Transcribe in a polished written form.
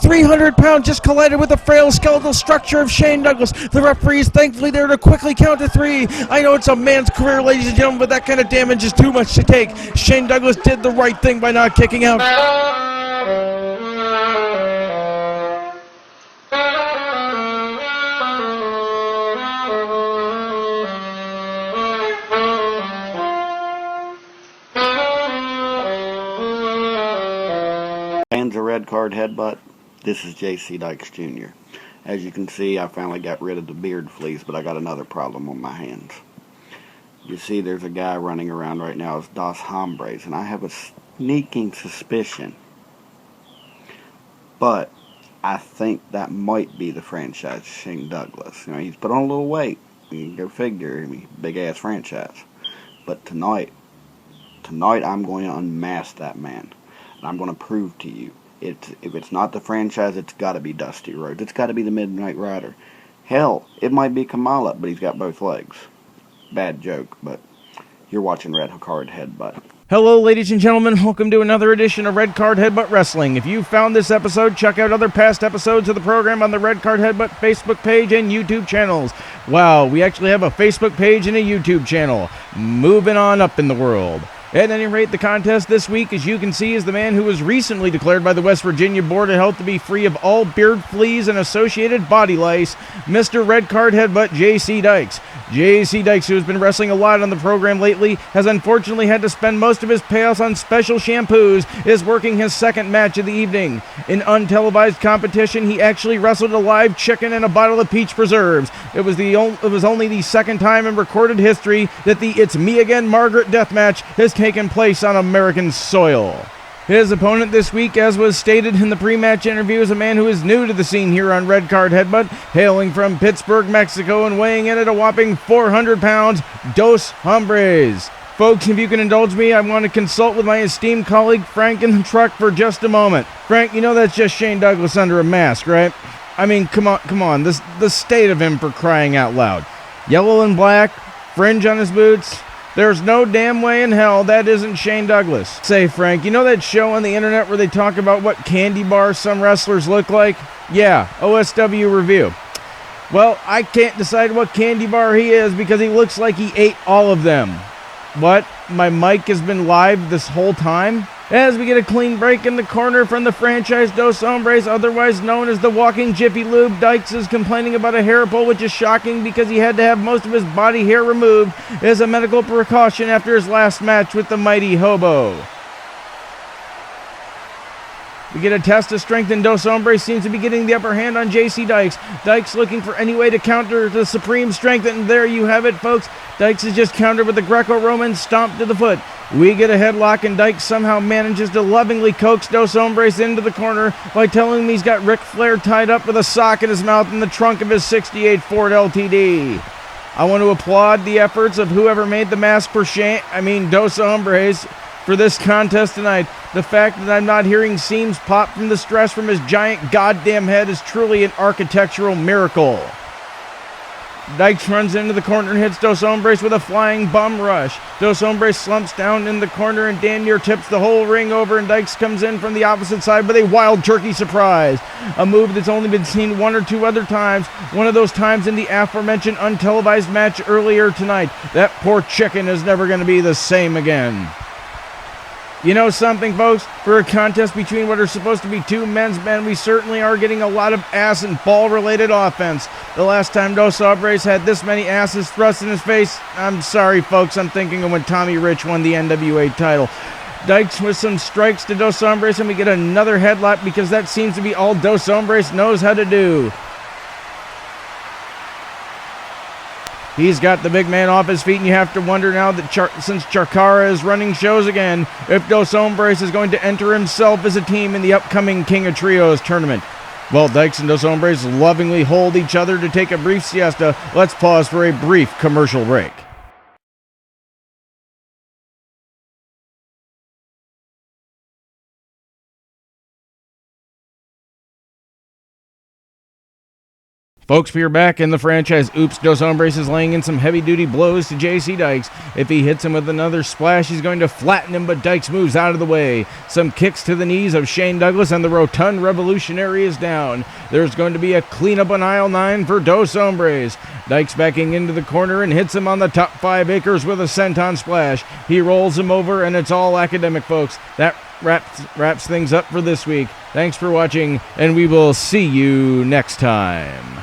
300 pounds just collided with the frail skeletal structure of Shane Douglas. The referee is thankfully there to quickly count to 3. I know it's a man's career, ladies and gentlemen, but that kind of damage is too much to take. Shane Douglas did the right thing by not kicking out. Fans of Red Card Headbutt, this is JC Dykes Jr. As you can see, I finally got rid of the beard fleas, but I got another problem on my hands. You see there's a guy running around right now as Dos Hombres, and I have a sneaking suspicion, but I think that might be the franchise Shane Douglas. You know, he's put on a little weight. You can go figure, I mean, big ass franchise. But tonight I'm going to unmask that man. And I'm going to prove to you, if it's not the franchise, it's got to be Dusty Rhodes. It's got to be the Midnight Rider. Hell, it might be Kamala, but he's got both legs. Bad joke, but you're watching Red Card Headbutt. Hello, ladies and gentlemen. Welcome to another edition of Red Card Headbutt Wrestling. If you found this episode, check out other past episodes of the program on the Red Card Headbutt Facebook page and YouTube channels. Wow, we actually have a Facebook page and a YouTube channel. Moving on up in the world. At any rate, the contest this week, as you can see, is the man who was recently declared by the West Virginia Board of Health to be free of all beard fleas and associated body lice, Mr. Red Card Headbutt JC Dykes. JC Dykes, who has been wrestling a lot on the program lately, has unfortunately had to spend most of his payouts on special shampoos, is working his second match of the evening. In untelevised competition, he actually wrestled a live chicken and a bottle of peach preserves. It was only the second time in recorded history that the It's Me Again Margaret deathmatch has taken place on American soil. His opponent this week, as was stated in the pre-match interview, is a man who is new to the scene here on Red Card Headbutt, hailing from Pittsburgh, Mexico, and weighing in at a whopping 400 pounds, Dos Hombres. Folks, if you can indulge me, I want to consult with my esteemed colleague Frank in the truck for just a moment. Frank, you know that's just Shane Douglas under a mask, right? I mean, come on, the state of him, for crying out loud. Yellow and black, fringe on his boots. There's no damn way in hell that isn't Shane Douglas. Say, Frank, you know that show on the internet where they talk about what candy bars some wrestlers look like? Yeah, OSW Review. Well, I can't decide what candy bar he is because he looks like he ate all of them. What? My mic has been live this whole time? As we get a clean break in the corner from the franchise Dos Hombres, otherwise known as the Walking Jiffy Lube, Dykes is complaining about a hair pull, which is shocking because he had to have most of his body hair removed as a medical precaution after his last match with the Mighty Hobo. We get a test of strength, and Dos Hombres seems to be getting the upper hand on JC Dykes. Dykes looking for any way to counter the supreme strength, and there you have it, folks. Dykes is just countered with the Greco-Roman stomp to the foot. We get a headlock, and Dykes somehow manages to lovingly coax Dos Hombres into the corner by telling him he's got Ric Flair tied up with a sock in his mouth in the trunk of his '68 Ford LTD. I want to applaud the efforts of whoever made the mask for Dos Hombres for this contest tonight. The fact that I'm not hearing seams pop from the stress from his giant goddamn head is truly an architectural miracle. Dykes runs into the corner and hits Dos Hombres with a flying bum rush. Dos Hombres slumps down in the corner and damn near tips the whole ring over, and Dykes comes in from the opposite side with a wild turkey surprise. A move that's only been seen one or two other times. One of those times in the aforementioned untelevised match earlier tonight. That poor chicken is never going to be the same again. You know something, folks? For a contest between what are supposed to be two men's men, we certainly are getting a lot of ass and ball-related offense. The last time Dos Hombres had this many asses thrust in his face, I'm sorry, folks, I'm thinking of when Tommy Rich won the NWA title. Dykes with some strikes to Dos Hombres, and we get another headlock because that seems to be all Dos Hombres knows how to do. He's got the big man off his feet, and you have to wonder now that since Charcara is running shows again, if Dos Hombres is going to enter himself as a team in the upcoming King of Trios tournament. While Dykes and Dos Hombres lovingly hold each other to take a brief siesta, let's pause for a brief commercial break. Folks, we are back in the franchise. Oops, Dos Hombres is laying in some heavy-duty blows to JC Dykes. If he hits him with another splash, he's going to flatten him, but Dykes moves out of the way. Some kicks to the knees of Shane Douglas, and the Rotund Revolutionary is down. There's going to be a cleanup on aisle 9 for Dos Hombres. Dykes backing into the corner and hits him on the top 5 acres with a senton splash. He rolls him over, and it's all academic, folks. That wraps things up for this week. Thanks for watching, and we will see you next time.